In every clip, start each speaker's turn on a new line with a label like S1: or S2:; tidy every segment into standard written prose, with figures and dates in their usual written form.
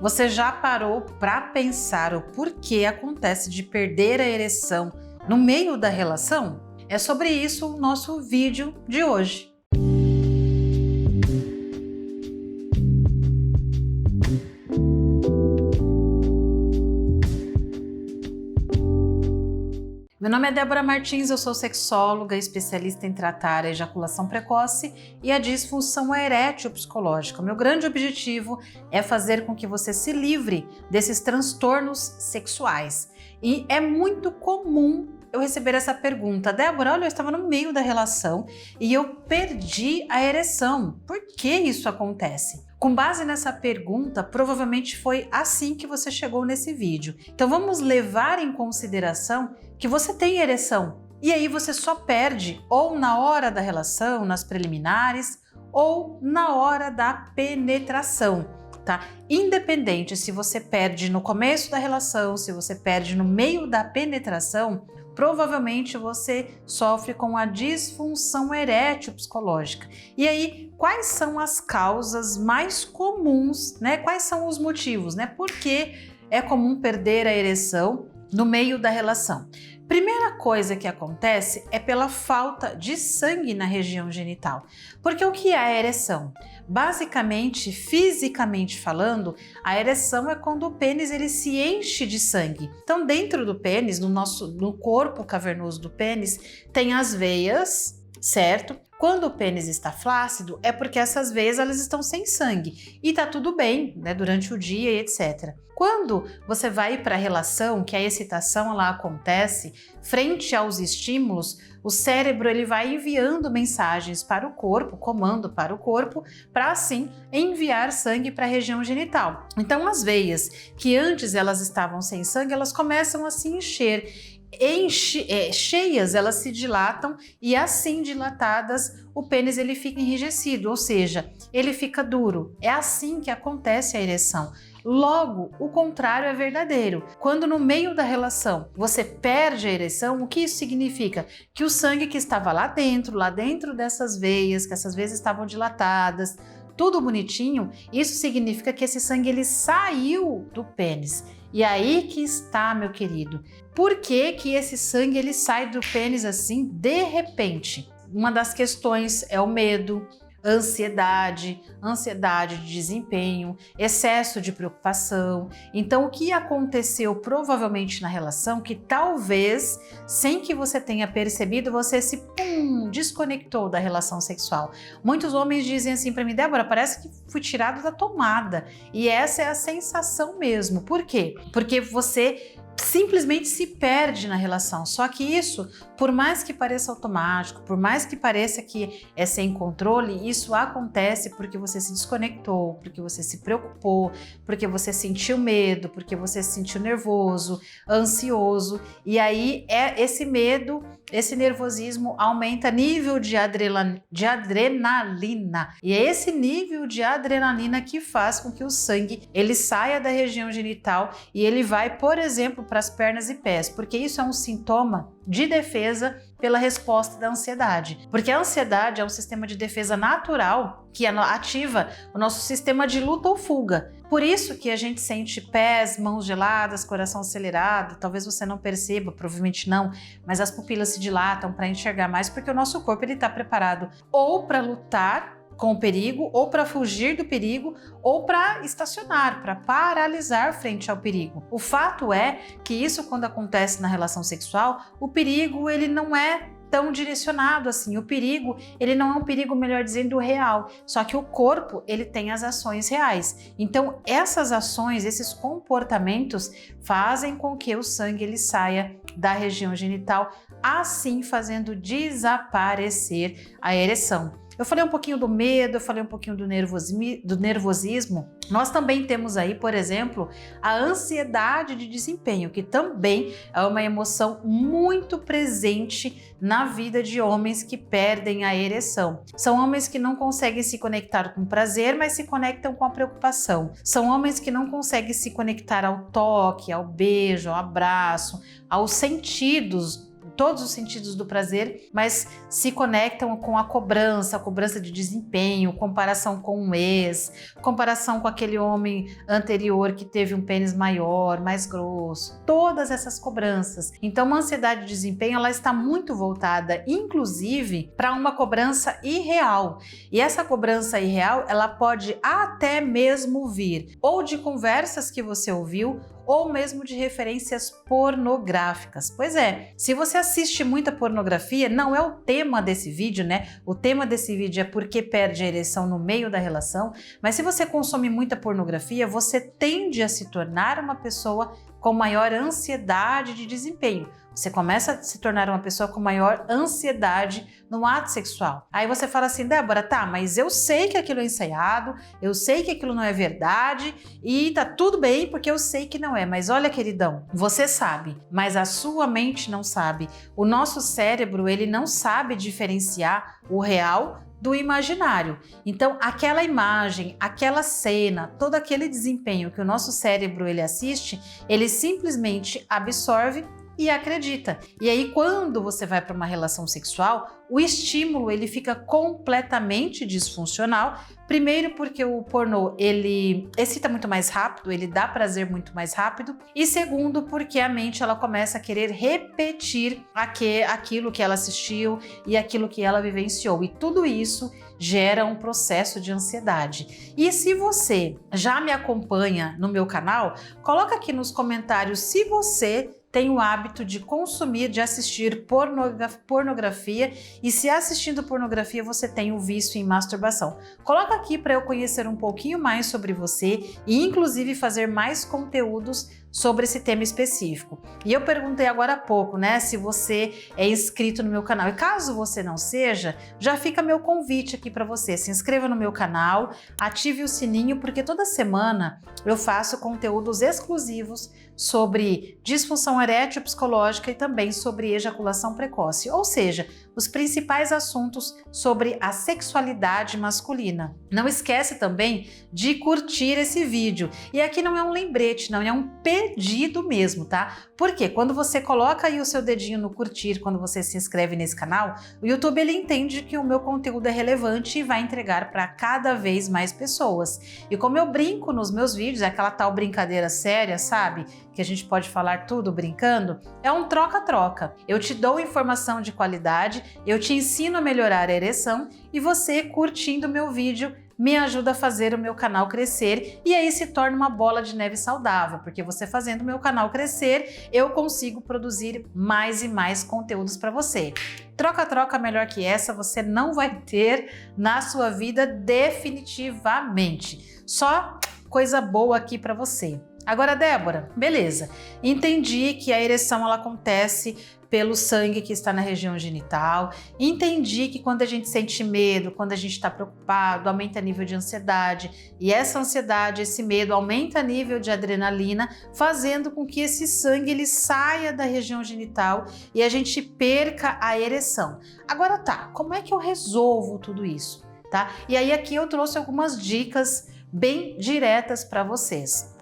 S1: Você já parou para pensar o porquê acontece de perder a ereção no meio da relação? É sobre isso o nosso vídeo de hoje. Meu nome é Débora Martins, eu sou sexóloga, especialista em tratar a ejaculação precoce e a disfunção erétil psicológica. O meu grande objetivo é fazer com que você se livre desses transtornos sexuais. E é muito comum eu receber essa pergunta: Débora, olha, eu estava no meio da relação e eu perdi a ereção. Por que isso acontece? Com base nessa pergunta, provavelmente foi assim que você chegou nesse vídeo. Então vamos levar em consideração que você tem ereção. E aí você só perde ou na hora da relação, nas preliminares, ou na hora da penetração, tá? Independente se você perde no começo da relação, se você perde no meio da penetração, provavelmente você sofre com a disfunção erétil psicológica. E aí, quais são as causas mais comuns, né? Quais são os motivos, né? Por que é comum perder a ereção no meio da relação? Primeira coisa que acontece é pela falta de sangue na região genital. Porque o que é a ereção? Basicamente, fisicamente falando, a ereção é quando o pênis ele se enche de sangue. Então, dentro do pênis, no corpo cavernoso do pênis, tem as veias, certo? Quando o pênis está flácido, é porque essas veias elas estão sem sangue e tá tudo bem, né, durante o dia e etc. Quando você vai para a relação, que a excitação ela acontece frente aos estímulos, o cérebro ele vai enviando mensagens para o corpo, comando para o corpo, para assim enviar sangue para a região genital. Então as veias que antes elas estavam sem sangue, elas começam a se encher. Cheias, elas se dilatam e assim dilatadas o pênis ele fica enrijecido, ou seja, ele fica duro. É assim que acontece a ereção. Logo, o contrário é verdadeiro. Quando no meio da relação você perde a ereção, o que isso significa? Que o sangue que estava lá dentro dessas veias, que essas veias estavam dilatadas, tudo bonitinho, isso significa que esse sangue ele saiu do pênis. E aí que está, meu querido. Por que que esse sangue ele sai do pênis assim de repente? Uma das questões é o medo, ansiedade de desempenho, excesso de preocupação. Então, o que aconteceu provavelmente na relação que talvez, sem que você tenha percebido, você se desconectou da relação sexual. Muitos homens dizem assim para mim: Débora, parece que fui tirado da tomada. E essa é a sensação mesmo. Por quê? Porque você simplesmente se perde na relação. Só que isso, por mais que pareça automático, por mais que pareça que é sem controle, isso acontece porque você se desconectou, porque você se preocupou, porque você sentiu medo, porque você se sentiu nervoso, ansioso. E aí esse medo, esse nervosismo aumenta nível de adrenalina. E é esse nível de adrenalina que faz com que o sangue ele saia da região genital e ele vai, por exemplo, para as pernas e pés, porque isso é um sintoma de defesa pela resposta da ansiedade. Porque a ansiedade é um sistema de defesa natural que ativa o nosso sistema de luta ou fuga. Por isso que a gente sente pés, mãos geladas, coração acelerado. Talvez você não perceba, provavelmente não, mas as pupilas se dilatam para enxergar mais, porque o nosso corpo está preparado ou para lutar com o perigo, ou para fugir do perigo, ou para estacionar, para paralisar frente ao perigo. O fato é que isso, quando acontece na relação sexual, o perigo ele não é tão direcionado assim. O perigo, ele não é um perigo, melhor dizendo, real. Só que o corpo, ele tem as ações reais. Então, essas ações, esses comportamentos fazem com que o sangue ele saia da região genital, assim fazendo desaparecer a ereção. Eu falei um pouquinho do medo, eu falei um pouquinho do nervosismo. Nós também temos aí, por exemplo, a ansiedade de desempenho, que também é uma emoção muito presente na vida de homens que perdem a ereção. São homens que não conseguem se conectar com o prazer, mas se conectam com a preocupação. São homens que não conseguem se conectar ao toque, ao beijo, ao abraço, aos sentidos todos os sentidos do prazer, mas se conectam com a cobrança de desempenho, comparação com um ex, comparação com aquele homem anterior que teve um pênis maior, mais grosso, todas essas cobranças. Então, uma ansiedade de desempenho, ela está muito voltada, inclusive, para uma cobrança irreal. E essa cobrança irreal, ela pode até mesmo vir ou de conversas que você ouviu, ou mesmo de referências pornográficas. Pois é, se você assiste muita pornografia, não é o tema desse vídeo, né? O tema desse vídeo é por que perde a ereção no meio da relação, mas se você consome muita pornografia, você tende a se tornar uma pessoa com maior ansiedade de desempenho. Você começa a se tornar uma pessoa com maior ansiedade no ato sexual. Aí você fala assim, Débora, tá, mas eu sei que aquilo é ensaiado, eu sei que aquilo não é verdade e tá tudo bem porque eu sei que não é. Mas olha, queridão, você sabe, mas a sua mente não sabe. O nosso cérebro, ele não sabe diferenciar o real do imaginário. Então, aquela imagem, aquela cena, todo aquele desempenho que o nosso cérebro ele assiste, ele simplesmente absorve e acredita. E aí, quando você vai para uma relação sexual, o estímulo ele fica completamente disfuncional. Primeiro porque o pornô ele excita muito mais rápido, ele dá prazer muito mais rápido. E segundo porque a mente ela começa a querer repetir aquilo que ela assistiu e aquilo que ela vivenciou. E tudo isso gera um processo de ansiedade. E se você já me acompanha no meu canal, coloca aqui nos comentários se você tem o hábito de consumir, de assistir pornografia e se assistindo pornografia você tem o vício em masturbação. Coloca aqui para eu conhecer um pouquinho mais sobre você e inclusive fazer mais conteúdos sobre esse tema específico. E eu perguntei agora há pouco, né, se você é inscrito no meu canal. E caso você não seja, já fica meu convite aqui para você. Se inscreva no meu canal, ative o sininho, porque toda semana eu faço conteúdos exclusivos sobre disfunção erétil psicológica e também sobre ejaculação precoce, ou seja, os principais assuntos sobre a sexualidade masculina. Não esquece também de curtir esse vídeo. E aqui não é um lembrete, não, é um pedido mesmo, tá? Porque quando você coloca aí o seu dedinho no curtir, quando você se inscreve nesse canal, o YouTube ele entende que o meu conteúdo é relevante e vai entregar para cada vez mais pessoas. E como eu brinco nos meus vídeos, é aquela tal brincadeira séria, sabe? Que a gente pode falar tudo brincando, é um troca-troca. Eu te dou informação de qualidade, eu te ensino a melhorar a ereção e você, curtindo meu vídeo, me ajuda a fazer o meu canal crescer e aí se torna uma bola de neve saudável, porque você fazendo o meu canal crescer, eu consigo produzir mais e mais conteúdos para você. Troca-troca melhor que essa você não vai ter na sua vida definitivamente. Só coisa boa aqui para você. Agora, Débora, beleza, entendi que a ereção ela acontece pelo sangue que está na região genital, entendi que quando a gente sente medo, quando a gente está preocupado, aumenta o nível de ansiedade e essa ansiedade, esse medo aumenta o nível de adrenalina, fazendo com que esse sangue ele saia da região genital e a gente perca a ereção. Agora tá, como é que eu resolvo tudo isso, tá? E aí aqui eu trouxe algumas dicas bem diretas para vocês.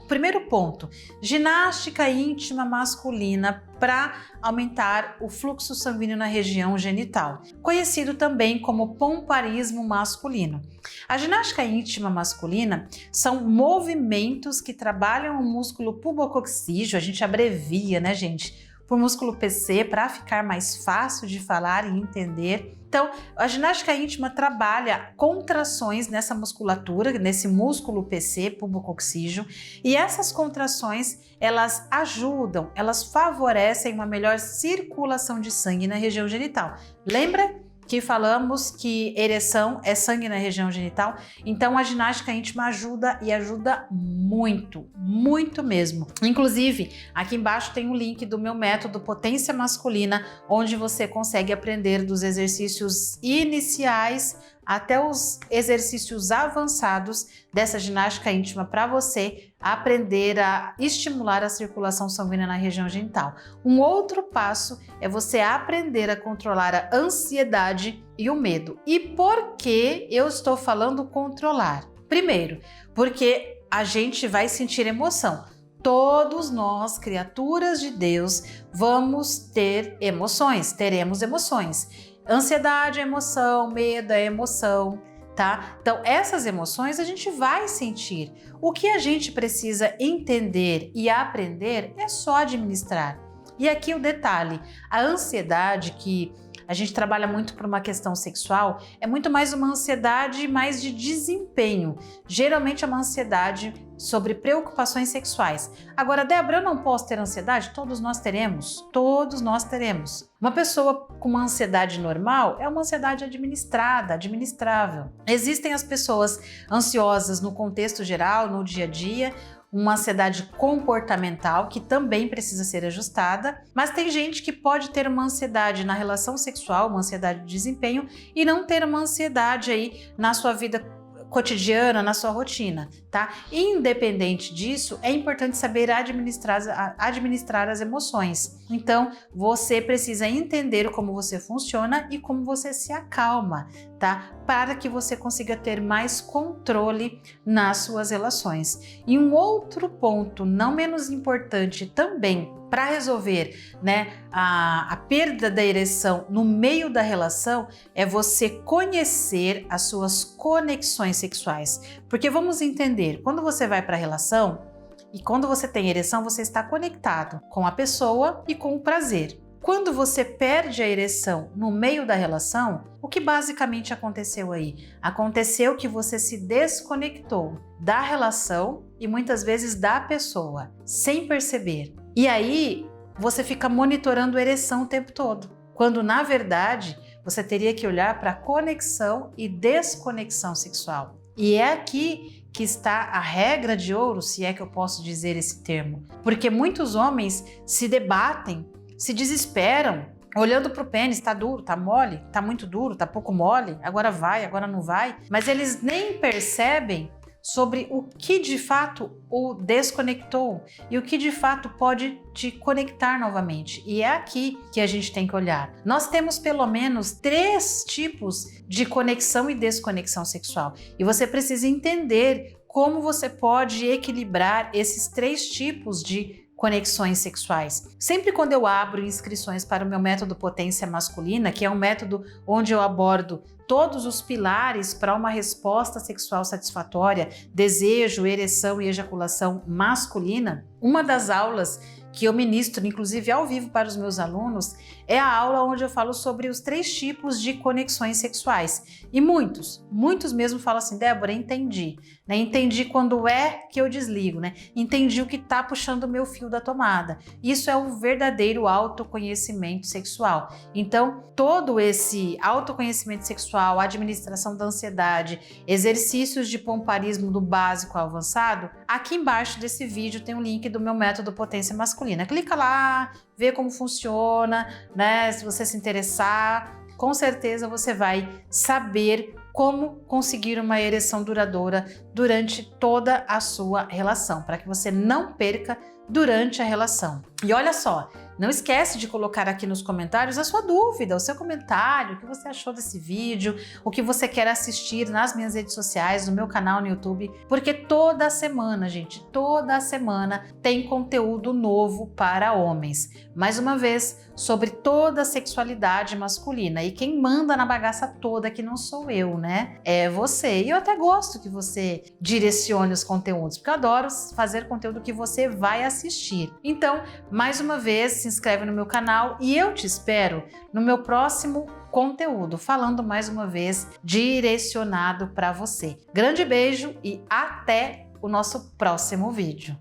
S1: Primeiro ponto, ginástica íntima masculina para aumentar o fluxo sanguíneo na região genital, conhecido também como pomparismo masculino. A ginástica íntima masculina são movimentos que trabalham o músculo pubococcígeo, a gente abrevia, né, gente? Por músculo PC para ficar mais fácil de falar e entender. Então, a ginástica íntima trabalha contrações nessa musculatura, nesse músculo PC, pubococcígeo, e essas contrações, elas ajudam, elas favorecem uma melhor circulação de sangue na região genital. Lembra que falamos que ereção é sangue na região genital? Então a ginástica íntima ajuda e ajuda muito, muito mesmo. Inclusive, aqui embaixo tem um link do meu método Potência Masculina, onde você consegue aprender dos exercícios iniciais até os exercícios avançados dessa ginástica íntima para você aprender a estimular a circulação sanguínea na região genital. Um outro passo é você aprender a controlar a ansiedade e o medo. E por que eu estou falando controlar? Primeiro, porque a gente vai sentir emoção. Todos nós, criaturas de Deus, vamos ter emoções, teremos emoções. Ansiedade é emoção, medo é emoção, tá? Então, essas emoções a gente vai sentir. O que a gente precisa entender e aprender é só administrar. E aqui o detalhe, a ansiedade que a gente trabalha muito por uma questão sexual, é muito mais uma ansiedade mais de desempenho. Geralmente é uma ansiedade sobre preocupações sexuais. Agora, Débora, eu não posso ter ansiedade? Todos nós teremos. Todos nós teremos. Uma pessoa com uma ansiedade normal é uma ansiedade administrada, administrável. Existem as pessoas ansiosas no contexto geral, no dia a dia, uma ansiedade comportamental que também precisa ser ajustada, mas tem gente que pode ter uma ansiedade na relação sexual, uma ansiedade de desempenho e não ter uma ansiedade aí na sua vida cotidiana, na sua rotina, tá? Independente disso, é importante saber administrar as emoções. Então, você precisa entender como você funciona e como você se acalma, tá? Para que você consiga ter mais controle nas suas relações. E um outro ponto, não menos importante também, para resolver, né, a perda da ereção no meio da relação é você conhecer as suas conexões sexuais. Porque vamos entender, quando você vai para a relação e quando você tem ereção, você está conectado com a pessoa e com o prazer. Quando você perde a ereção no meio da relação, o que basicamente aconteceu aí? Aconteceu que você se desconectou da relação e muitas vezes da pessoa, sem perceber. E aí, você fica monitorando a ereção o tempo todo, quando na verdade você teria que olhar para a conexão e desconexão sexual. E é aqui que está a regra de ouro, se é que eu posso dizer esse termo, porque muitos homens se debatem, se desesperam, olhando para o pênis, tá duro, tá mole, tá muito duro, tá pouco mole, agora vai, agora não vai, mas eles nem percebem sobre o que de fato o desconectou e o que de fato pode te conectar novamente. E é aqui que a gente tem que olhar. Nós temos pelo menos 3 tipos de conexão e desconexão sexual. E você precisa entender como você pode equilibrar esses 3 tipos de conexões sexuais. Sempre quando eu abro inscrições para o meu método Potência Masculina, que é um método onde eu abordo todos os pilares para uma resposta sexual satisfatória, desejo, ereção e ejaculação masculina, uma das aulas que eu ministro, inclusive ao vivo para os meus alunos, é a aula onde eu falo sobre os 3 tipos de conexões sexuais. E muitos mesmo falam assim, Débora, entendi, né? Entendi quando é que eu desligo, né? Entendi o que está puxando o meu fio da tomada. Isso é o verdadeiro autoconhecimento sexual. Então, todo esse autoconhecimento sexual, administração da ansiedade, exercícios de pomparismo do básico ao avançado, aqui embaixo desse vídeo tem um link do meu método Potência Masculina. Clica lá, vê como funciona, né? Se você se interessar, com certeza você vai saber como conseguir uma ereção duradoura durante toda a sua relação, para que você não perca durante a relação. E olha só, não esquece de colocar aqui nos comentários a sua dúvida, o seu comentário, o que você achou desse vídeo, o que você quer assistir nas minhas redes sociais, no meu canal no YouTube, porque toda semana, gente, toda semana tem conteúdo novo para homens. Mais uma vez, sobre toda a sexualidade masculina. E quem manda na bagaça toda que não sou eu, né? É você. E eu até gosto que você direcione os conteúdos, porque eu adoro fazer conteúdo que você vai assistir. Então, mais uma vez, se inscreve no meu canal e eu te espero no meu próximo conteúdo, falando mais uma vez direcionado para você. Grande beijo e até o nosso próximo vídeo.